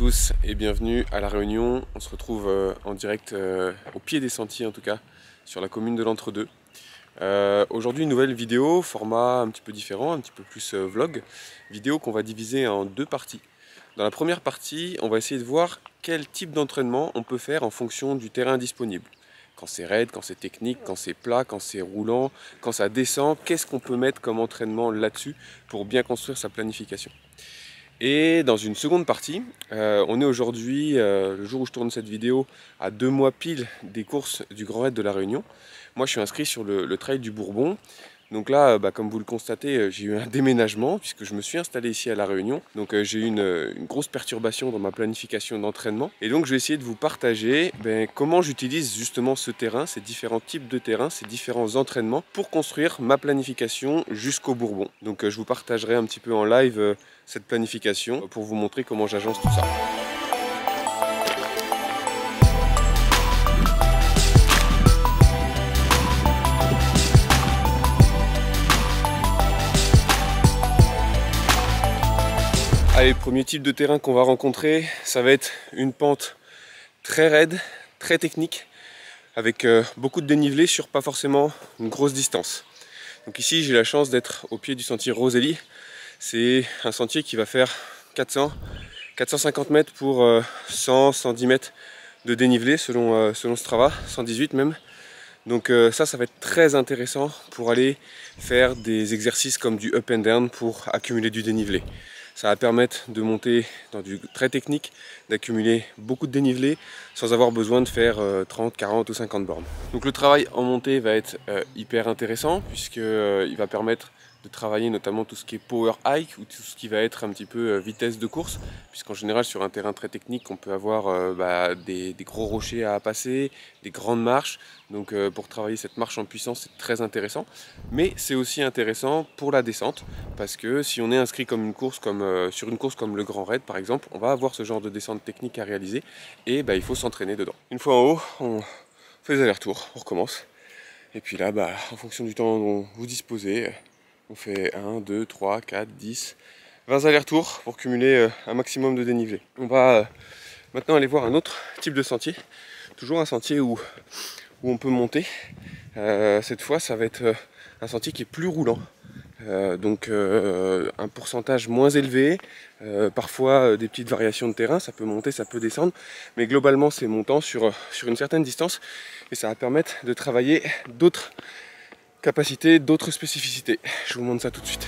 tous et bienvenue à La Réunion. On se retrouve en direct au pied des sentiers en tout cas, sur la commune de l'Entre-deux. Aujourd'hui une nouvelle vidéo, format un petit peu différent, un petit peu plus vlog. Vidéo qu'on va diviser en deux parties. Dans la première partie, on va essayer de voir quel type d'entraînement on peut faire en fonction du terrain disponible. Quand c'est raide, quand c'est technique, quand c'est plat, quand c'est roulant, quand ça descend, qu'est-ce qu'on peut mettre comme entraînement là-dessus pour bien construire sa planification. Et dans une seconde partie, on est aujourd'hui, le jour où je tourne cette vidéo, à 2 mois pile des courses du Grand Raid de La Réunion. Moi je suis inscrit sur le trail du Bourbon. Donc là, comme vous le constatez, j'ai eu un déménagement puisque je me suis installé ici à La Réunion. Donc j'ai eu une grosse perturbation dans ma planification d'entraînement. Et donc je vais essayer de vous partager comment j'utilise justement ce terrain, ces différents types de terrain, ces différents entraînements pour construire ma planification jusqu'au Bourbon. Donc je vous partagerai un petit peu en live cette planification pour vous montrer comment j'agence tout ça. Allez, le premier type de terrain qu'on va rencontrer, ça va être une pente très raide, très technique, avec beaucoup de dénivelé sur pas forcément une grosse distance. Donc ici, j'ai la chance d'être au pied du sentier Rosélie. C'est un sentier qui va faire 450 mètres pour 110 mètres de dénivelé selon Strava, 118 même. Donc ça va être très intéressant pour aller faire des exercices comme du up and down pour accumuler du dénivelé. Ça va permettre de monter dans du très technique, d'accumuler beaucoup de dénivelé sans avoir besoin de faire 30, 40 ou 50 bornes. Donc le travail en montée va être hyper intéressant puisqu'il va permettre de travailler notamment tout ce qui est power hike ou tout ce qui va être un petit peu vitesse de course, puisqu'en général sur un terrain très technique on peut avoir des gros rochers à passer, des grandes marches. Donc pour travailler cette marche en puissance, c'est très intéressant. Mais c'est aussi intéressant pour la descente, parce que si on est inscrit comme une course, sur une course comme le Grand Raid par exemple, on va avoir ce genre de descente technique à réaliser et il faut s'entraîner dedans. Une fois en haut, on fait des allers-retours, on recommence. Et puis là, en fonction du temps dont vous disposez, on fait 1, 2, 3, 4, 10, 20 allers-retours pour cumuler un maximum de dénivelé. On va maintenant aller voir un autre type de sentier, toujours un sentier où on peut monter. Cette fois, ça va être un sentier qui est plus roulant, donc un pourcentage moins élevé, parfois des petites variations de terrain, ça peut monter, ça peut descendre, mais globalement c'est montant sur une certaine distance et ça va permettre de travailler d'autres capacités, d'autres spécificités. Je vous montre ça tout de suite.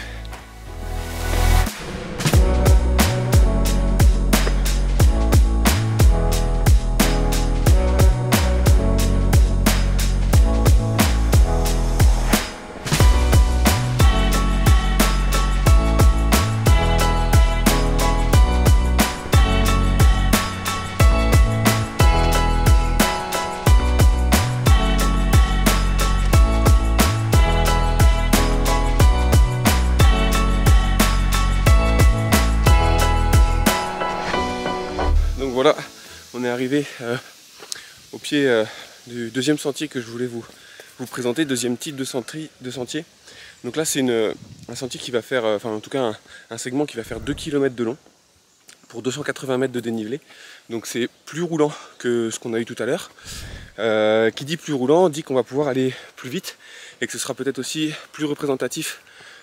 Voilà, on est arrivé au pied du deuxième sentier que je voulais vous présenter, deuxième type de sentier. Donc là c'est un sentier qui va faire, en tout cas un segment qui va faire 2 km de long pour 280 mètres de dénivelé. Donc c'est plus roulant que ce qu'on a eu tout à l'heure. Qui dit plus roulant dit qu'on va pouvoir aller plus vite et que ce sera peut-être aussi plus représentatif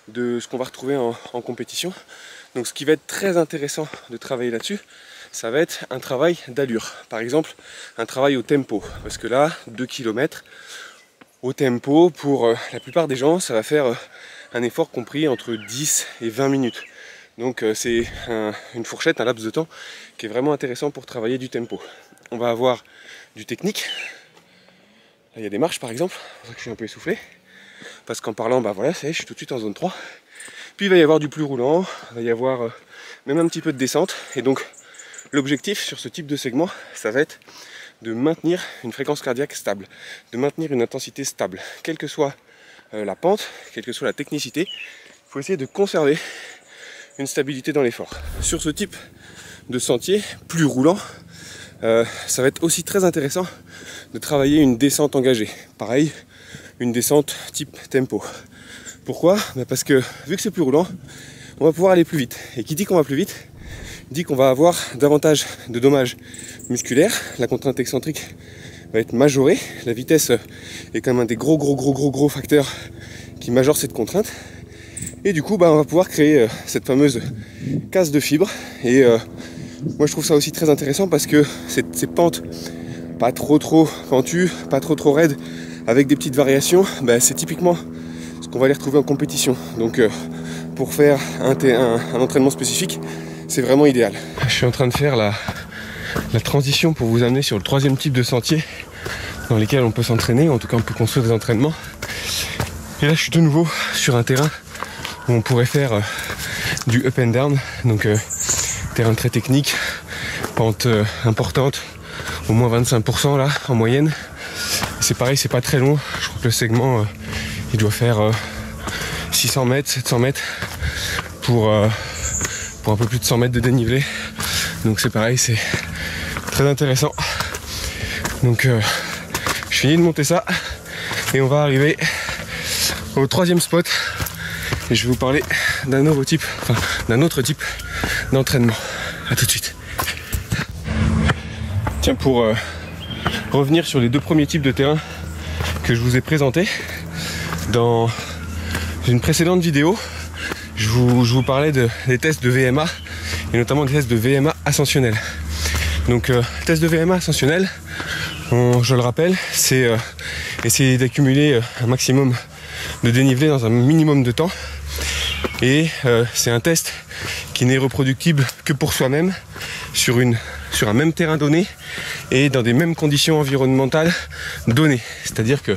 de ce qu'on va retrouver en compétition. Donc ce qui va être très intéressant de travailler là-dessus, ça va être un travail d'allure. Par exemple, un travail au tempo. Parce que là, 2 km au tempo, pour la plupart des gens, ça va faire un effort compris entre 10 et 20 minutes. Donc c'est une fourchette, un laps de temps qui est vraiment intéressant pour travailler du tempo. On va avoir du technique. Là, il y a des marches par exemple, c'est pour ça que je suis un peu essoufflé. Parce qu'en parlant, voilà, ça y est, je suis tout de suite en zone 3. Puis il va y avoir du plus roulant, il va y avoir même un petit peu de descente. Et donc l'objectif sur ce type de segment, ça va être de maintenir une fréquence cardiaque stable, de maintenir une intensité stable, quelle que soit la pente, quelle que soit la technicité. Il faut essayer de conserver une stabilité dans l'effort. Sur ce type de sentier plus roulant, ça va être aussi très intéressant de travailler une descente engagée. Pareil, une descente type tempo. Pourquoi ? Parce que vu que c'est plus roulant, on va pouvoir aller plus vite. Et qui dit qu'on va plus vite, dit qu'on va avoir davantage de dommages musculaires. La contrainte excentrique va être majorée. La vitesse est quand même un des gros facteurs qui majore cette contrainte. Et du coup, on va pouvoir créer cette fameuse casse de fibres. Et moi, je trouve ça aussi très intéressant parce que ces pentes pas trop pentues, pas trop raides, avec des petites variations, c'est typiquement ce qu'on va les retrouver en compétition. Donc, pour faire un entraînement spécifique, c'est vraiment idéal. Je suis en train de faire la transition pour vous amener sur le troisième type de sentier dans lesquels on peut s'entraîner, en tout cas on peut construire des entraînements. Et là je suis de nouveau sur un terrain où on pourrait faire du up and down, donc terrain très technique, pente importante, au moins 25% là en moyenne. C'est pareil, c'est pas très long, je crois que le segment il doit faire 600 mètres, 700 mètres pour un peu plus de 100 mètres de dénivelé. Donc c'est pareil, c'est très intéressant. Donc je finis de monter ça et on va arriver au troisième spot et je vais vous parler d'un autre type d'entraînement. A tout de suite. Tiens, pour revenir sur les deux premiers types de terrain que je vous ai présentés dans une précédente vidéo, je vous parlais des tests de VMA et notamment des tests de VMA ascensionnel. Donc test de VMA ascensionnel, je le rappelle, c'est essayer d'accumuler un maximum de dénivelé dans un minimum de temps. Et c'est un test qui n'est reproductible que pour soi-même sur un même terrain donné et dans des mêmes conditions environnementales données. C'est-à-dire que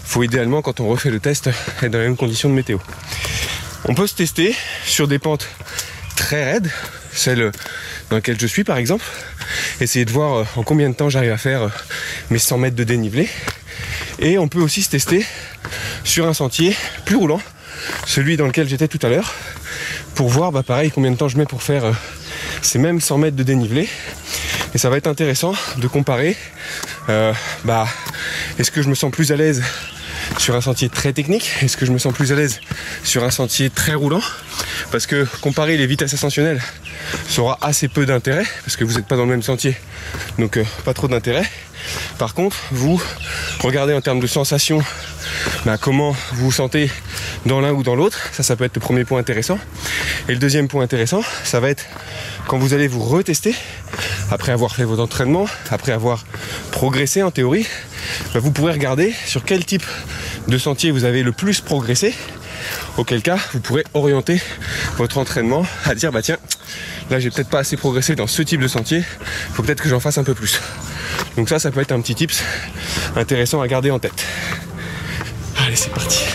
faut idéalement, quand on refait le test, être dans les mêmes conditions de météo. On peut se tester sur des pentes très raides, celle dans laquelle je suis par exemple, essayer de voir en combien de temps j'arrive à faire mes 100 mètres de dénivelé. Et on peut aussi se tester sur un sentier plus roulant, celui dans lequel j'étais tout à l'heure, pour voir pareil combien de temps je mets pour faire ces mêmes 100 mètres de dénivelé. Et ça va être intéressant de comparer est-ce que je me sens plus à l'aise sur un sentier très technique, est-ce que je me sens plus à l'aise sur un sentier très roulant, parce que comparer les vitesses ascensionnelles ça aura assez peu d'intérêt parce que vous n'êtes pas dans le même sentier, donc pas trop d'intérêt. Par contre, vous regardez en termes de sensations comment vous vous sentez dans l'un ou dans l'autre. Ça peut être le premier point intéressant. Et le deuxième point intéressant, ça va être quand vous allez vous retester après avoir fait vos entraînements, après avoir progressé en théorie, vous pourrez regarder sur quel type de sentier vous avez le plus progressé, auquel cas vous pourrez orienter votre entraînement à dire tiens, là j'ai peut-être pas assez progressé dans ce type de sentier, il faut peut-être que j'en fasse un peu plus. Donc ça peut être un petit tips intéressant à garder en tête. Allez, c'est parti.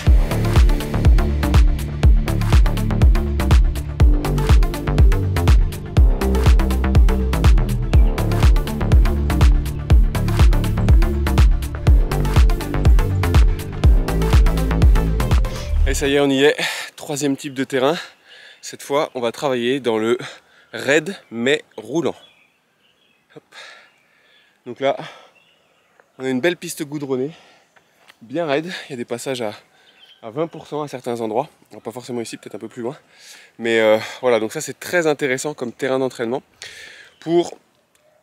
Et ça y est, on y est. Troisième type de terrain. Cette fois, on va travailler dans le raid mais roulant. Hop. Donc là, on a une belle piste goudronnée, bien raide. Il y a des passages à 20% à certains endroits. Alors, pas forcément ici, peut-être un peu plus loin. Mais voilà, donc ça c'est très intéressant comme terrain d'entraînement pour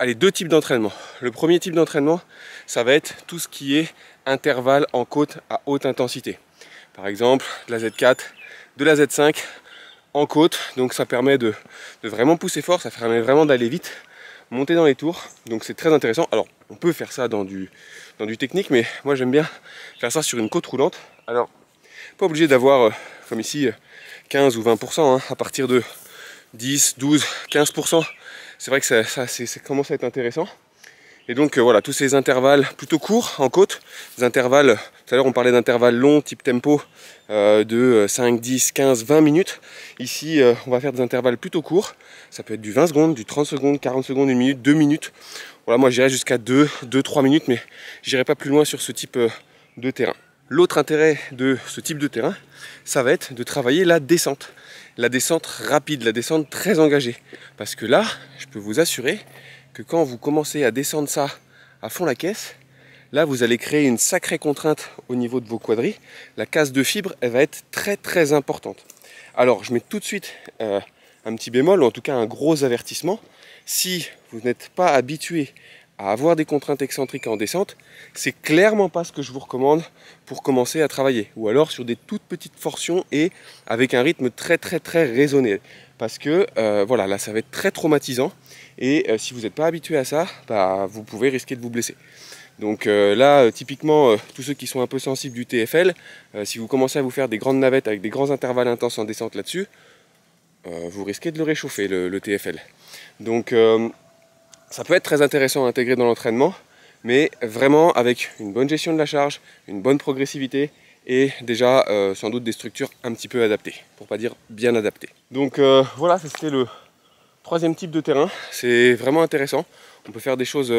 deux types d'entraînement. Le premier type d'entraînement, ça va être tout ce qui est intervalle en côte à haute intensité. Par exemple, de la Z4, de la Z5 en côte. Donc ça permet de vraiment pousser fort, ça permet vraiment d'aller vite, monter dans les tours. Donc c'est très intéressant. Alors on peut faire ça dans du technique, mais moi j'aime bien faire ça sur une côte roulante. Alors pas obligé d'avoir comme ici 15 ou 20%, à partir de 10, 12, 15%. C'est vrai que ça commence à être intéressant. Et donc voilà, tous ces intervalles plutôt courts en côte, des intervalles, tout à l'heure on parlait d'intervalles longs type tempo de 5, 10, 15, 20 minutes. Ici on va faire des intervalles plutôt courts, ça peut être du 20 secondes, du 30 secondes, 40 secondes, 1 minute, 2 minutes. Voilà, moi j'irai jusqu'à 2-3 minutes, mais j'irai pas plus loin sur ce type de terrain. L'autre intérêt de ce type de terrain, ça va être de travailler la descente rapide, la descente très engagée. Parce que là, je peux vous assurer que quand vous commencez à descendre ça à fond la caisse, là vous allez créer une sacrée contrainte au niveau de vos quadris. La casse de fibre, elle va être très très importante. Alors je mets tout de suite un petit bémol, ou en tout cas un gros avertissement. Si vous n'êtes pas habitué à avoir des contraintes excentriques en descente, c'est clairement pas ce que je vous recommande pour commencer à travailler. Ou alors sur des toutes petites portions et avec un rythme très raisonné. Parce que voilà, là ça va être très traumatisant. Et si vous n'êtes pas habitué à ça, bah, vous pouvez risquer de vous blesser. Donc là, typiquement, tous ceux qui sont un peu sensibles du TFL, si vous commencez à vous faire des grandes navettes avec des grands intervalles intenses en descente là-dessus, vous risquez de le réchauffer, le TFL. Donc ça peut être très intéressant à intégrer dans l'entraînement, mais vraiment avec une bonne gestion de la charge, une bonne progressivité et déjà sans doute des structures un petit peu adaptées, pour pas dire bien adaptées. Donc voilà, c'était le troisième type de terrain. C'est vraiment intéressant. On peut faire des choses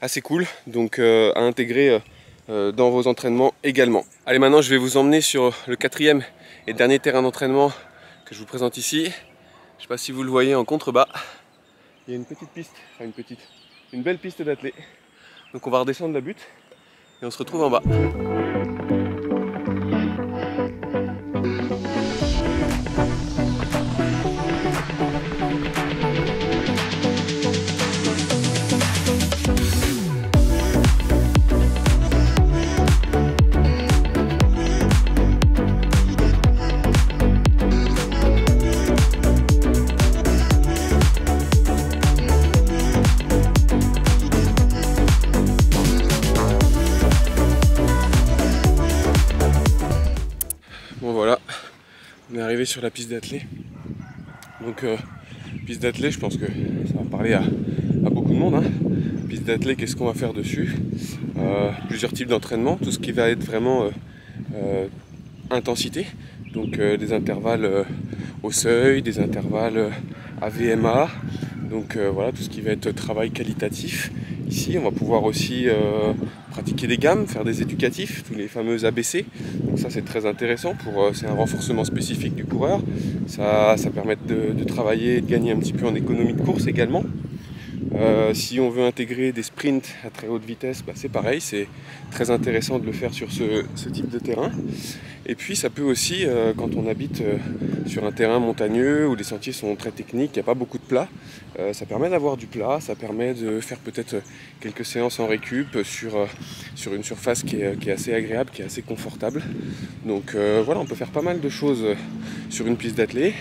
assez cool, donc à intégrer dans vos entraînements également. Allez, maintenant je vais vous emmener sur le quatrième et dernier terrain d'entraînement que je vous présente ici. Je ne sais pas si vous le voyez en contrebas. Il y a une petite piste, enfin une belle piste d'athlée. Donc on va redescendre la butte et on se retrouve en bas. Bon voilà, on est arrivé sur la piste d'athlée. Donc piste d'athlée, je pense que ça va parler à beaucoup de monde. Piste d'athlée, qu'est-ce qu'on va faire dessus? Plusieurs types d'entraînement, tout ce qui va être vraiment intensité. Donc des intervalles au seuil, des intervalles à VMA. Donc voilà, tout ce qui va être travail qualitatif. Ici, on va pouvoir aussi pratiquer des gammes, faire des éducatifs, tous les fameux ABC. Donc ça, c'est très intéressant, c'est un renforcement spécifique du coureur. Ça permet de travailler et de gagner un petit peu en économie de course également. Si on veut intégrer des sprints à très haute vitesse, bah c'est pareil, c'est très intéressant de le faire sur ce type de terrain. Et puis ça peut aussi, quand on habite sur un terrain montagneux où les sentiers sont très techniques, il n'y a pas beaucoup de plat, ça permet d'avoir du plat, ça permet de faire peut-être quelques séances en récup sur une surface qui est assez agréable, qui est assez confortable. Donc voilà, on peut faire pas mal de choses sur une piste d'athlée.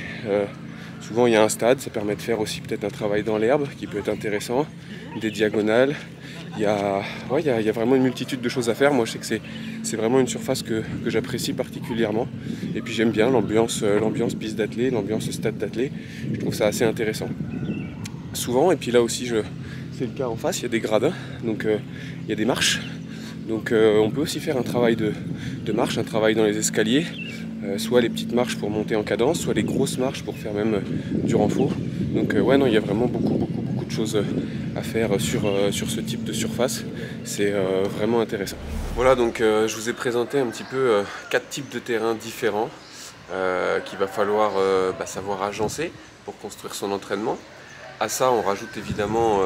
Souvent il y a un stade, ça permet de faire aussi peut-être un travail dans l'herbe qui peut être intéressant, des diagonales. Il y a vraiment une multitude de choses à faire. Moi je sais que c'est vraiment une surface que j'apprécie particulièrement. Et puis j'aime bien l'ambiance piste d'athlée, l'ambiance stade d'athlée. Je trouve ça assez intéressant. Souvent, et puis là aussi c'est le cas en face, il y a des gradins, donc il y a des marches. Donc on peut aussi faire un travail de marche, un travail dans les escaliers. Soit les petites marches pour monter en cadence, soit les grosses marches pour faire même du renfort. Donc ouais, non, il y a vraiment beaucoup de choses à faire sur ce type de surface. C'est vraiment intéressant. Voilà, donc je vous ai présenté un petit peu 4 types de terrains différents qu'il va falloir savoir agencer pour construire son entraînement. À ça, on rajoute évidemment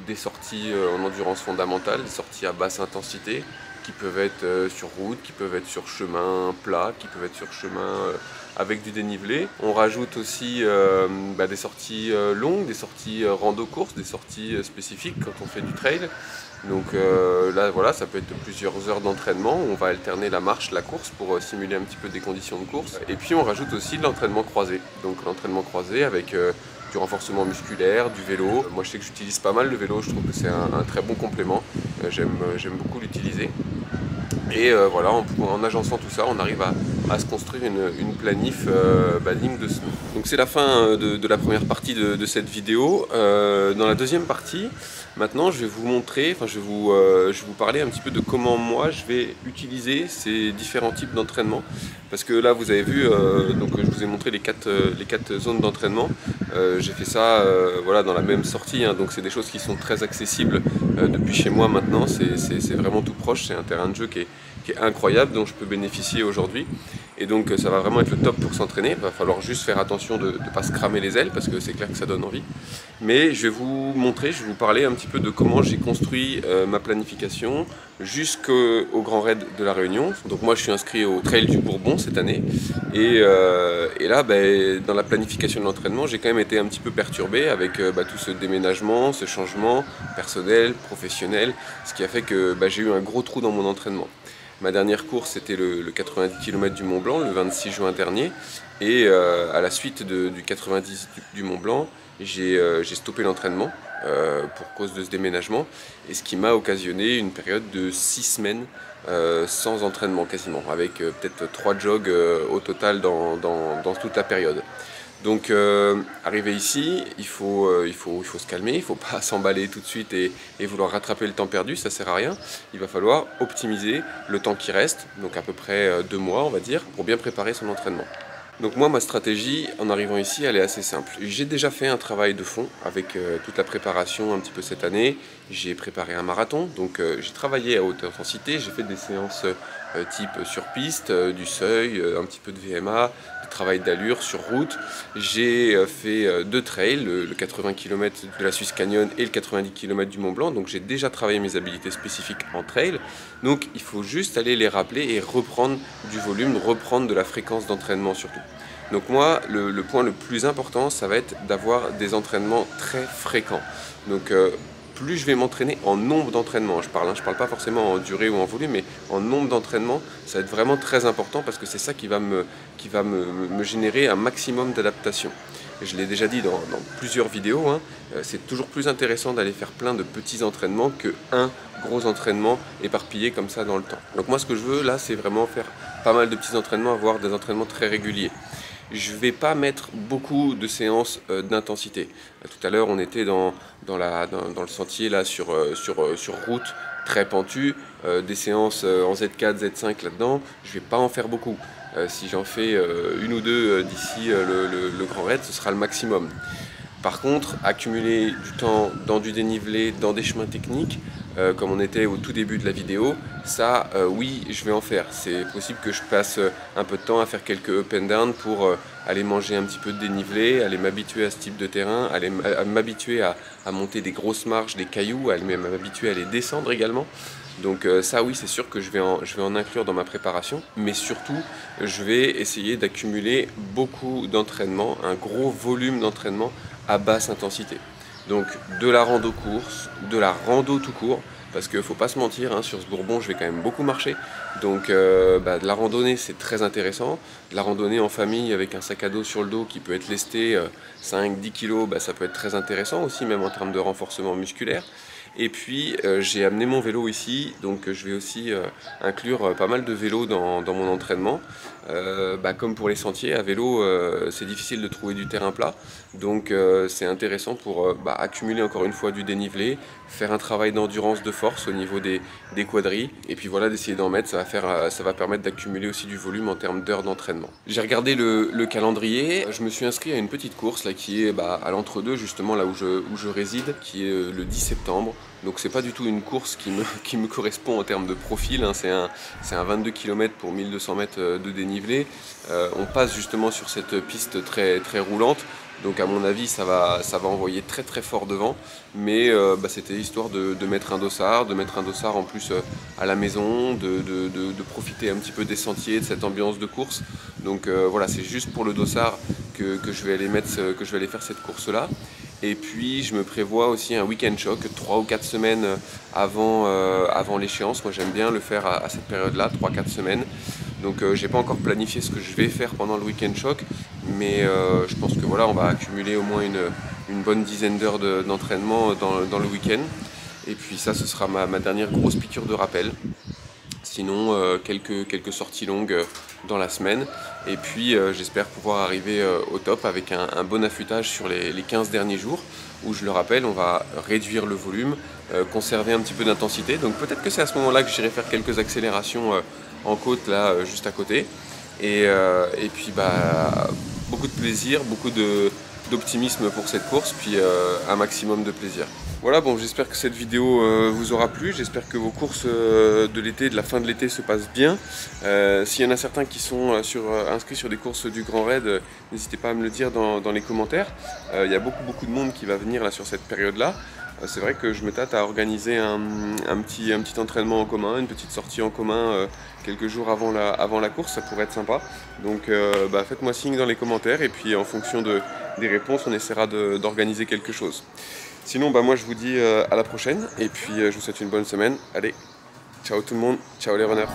des sorties en endurance fondamentale, des sorties à basse intensité, qui peuvent être sur route, qui peuvent être sur chemin plat, qui peuvent être sur chemin avec du dénivelé. On rajoute aussi des sorties longues, des sorties rando-course, des sorties spécifiques quand on fait du trail. Donc là voilà, ça peut être plusieurs heures d'entraînement, on va alterner la marche, la course pour simuler un petit peu des conditions de course. Et puis on rajoute aussi de l'entraînement croisé. Donc l'entraînement croisé avec du renforcement musculaire, du vélo. Moi je sais que j'utilise pas mal le vélo, je trouve que c'est un très bon complément. J'aime beaucoup l'utiliser. Et voilà, en agençant tout ça, on arrive à se construire une planif digne de ce nom. Donc c'est la fin de la première partie de cette vidéo. Dans la deuxième partie, maintenant je vais vous montrer, je vais vous parler un petit peu de comment moi je vais utiliser ces différents types d'entraînement. Parce que là vous avez vu, donc je vous ai montré les quatre zones d'entraînement. J'ai fait ça voilà, dans la même sortie, donc c'est des choses qui sont très accessibles depuis chez moi maintenant. C'est vraiment tout proche, c'est un terrain de jeu qui qui est incroyable, dont je peux bénéficier aujourd'hui. Et donc ça va vraiment être le top pour s'entraîner. Il va falloir juste faire attention de ne pas se cramer les ailes parce que c'est clair que ça donne envie. Mais je vais vous montrer, je vais vous parler un petit peu de comment j'ai construit ma planification jusqu'au Grand Raid de la Réunion. Donc moi je suis inscrit au Trail du Bourbon cette année. Et là, dans la planification de l'entraînement, j'ai quand même été un petit peu perturbé avec tout ce déménagement, ce changement personnel, professionnel, ce qui a fait que j'ai eu un gros trou dans mon entraînement. Ma dernière course, c'était le 90 km du Mont Blanc, le 26 juin dernier. Et à la suite du 90 du Mont Blanc, j'ai stoppé l'entraînement pour cause de ce déménagement. Et ce qui m'a occasionné une période de 6 semaines sans entraînement quasiment, avec peut-être 3 jogs au total dans toute la période. Donc arrivé ici, il faut se calmer, il ne faut pas s'emballer tout de suite et vouloir rattraper le temps perdu, ça ne sert à rien. Il va falloir optimiser le temps qui reste, donc à peu près 2 mois on va dire, pour bien préparer son entraînement. Donc moi, ma stratégie en arrivant ici, elle est assez simple. J'ai déjà fait un travail de fond avec toute la préparation un petit peu cette année. J'ai préparé un marathon, donc j'ai travaillé à haute intensité, j'ai fait des séances type sur piste, du seuil, un petit peu de VMA, du travail d'allure sur route. J'ai fait 2 trails, le 80 km de la Swiss Canyon et le 90 km du Mont Blanc, donc j'ai déjà travaillé mes habilités spécifiques en trail. Donc il faut juste aller les rappeler et reprendre du volume, reprendre de la fréquence d'entraînement surtout. Donc moi, le point le plus important, ça va être d'avoir des entraînements très fréquents. Donc plus je vais m'entraîner en nombre d'entraînements, je parle pas forcément en durée ou en volume, mais en nombre d'entraînements, ça va être vraiment très important parce que c'est ça qui va me générer un maximum d'adaptation. Je l'ai déjà dit dans plusieurs vidéos, hein, c'est toujours plus intéressant d'aller faire plein de petits entraînements que un gros entraînement éparpillé comme ça dans le temps. Donc moi ce que je veux là, c'est vraiment faire pas mal de petits entraînements, avoir des entraînements très réguliers. Je ne vais pas mettre beaucoup de séances d'intensité. Tout à l'heure, on était dans le sentier là, sur route très pentue, des séances en Z4, Z5 là-dedans. Je ne vais pas en faire beaucoup. Si j'en fais une ou deux d'ici le Grand Raid, ce sera le maximum. Par contre, accumuler du temps dans du dénivelé, dans des chemins techniques, comme on était au tout début de la vidéo, ça, oui, je vais en faire. C'est possible que je passe un peu de temps à faire quelques up and down pour aller manger un petit peu de dénivelé, aller m'habituer à ce type de terrain, aller m'habituer à monter des grosses marches, des cailloux, aller m'habituer à les descendre également. Donc ça oui, c'est sûr que je vais en inclure dans ma préparation, mais surtout je vais essayer d'accumuler beaucoup d'entraînement, un gros volume d'entraînement à basse intensité. Donc de la rando course, de la rando tout court, parce qu'il ne faut pas se mentir, hein, sur ce Bourbon je vais quand même beaucoup marcher, donc de la randonnée c'est très intéressant, de la randonnée en famille avec un sac à dos sur le dos qui peut être lesté 5-10 kg, ça peut être très intéressant aussi, même en termes de renforcement musculaire. Et puis j'ai amené mon vélo ici, donc je vais aussi inclure pas mal de vélos dans mon entraînement. Comme pour les sentiers, à vélo c'est difficile de trouver du terrain plat, donc c'est intéressant pour accumuler encore une fois du dénivelé, faire un travail d'endurance de force au niveau des quadris, et puis voilà, d'essayer d'en mettre, ça va permettre d'accumuler aussi du volume en termes d'heures d'entraînement. J'ai regardé le calendrier, je me suis inscrit à une petite course là, qui est à l'entre-deux, justement là où je réside, qui est le 10 septembre. Donc c'est pas du tout une course qui me correspond en termes de profil, hein. C'est un 22 km pour 1200 mètres de dénivelé. On passe justement sur cette piste très, très roulante, donc à mon avis ça va envoyer très très fort devant, mais c'était histoire de mettre un dossard, en plus à la maison, de profiter un petit peu des sentiers, de cette ambiance de course. Donc voilà, c'est juste pour le dossard que je vais aller faire cette course là. Et puis je me prévois aussi un week-end choc 3 ou 4 semaines avant l'échéance. Moi j'aime bien le faire à cette période-là, 3-4 semaines. Donc j'ai pas encore planifié ce que je vais faire pendant le week-end choc, mais je pense que voilà, on va accumuler au moins une bonne dizaine d'heures d'entraînement dans le week-end. Et puis ça, ce sera ma dernière grosse piqûre de rappel. Sinon quelques sorties longues dans la semaine, et puis j'espère pouvoir arriver au top avec un bon affûtage sur les 15 derniers jours, où je le rappelle, on va réduire le volume, conserver un petit peu d'intensité, donc peut-être que c'est à ce moment là que j'irai faire quelques accélérations en côte là juste à côté, et puis beaucoup de plaisir, beaucoup d'optimisme pour cette course, puis un maximum de plaisir. Voilà, bon, j'espère que cette vidéo vous aura plu, j'espère que vos courses de l'été, de la fin de l'été se passent bien. S'il y en a certains qui sont inscrits sur des courses du Grand Raid, n'hésitez pas à me le dire dans les commentaires. Il y a beaucoup de monde qui va venir là sur cette période-là. C'est vrai que je me tâte à organiser un petit entraînement en commun, une petite sortie en commun quelques jours avant la course, ça pourrait être sympa. Donc faites-moi signe dans les commentaires et puis en fonction des réponses, on essaiera d'organiser quelque chose. Sinon, moi je vous dis à la prochaine et puis je vous souhaite une bonne semaine. Allez, ciao tout le monde, ciao les runners.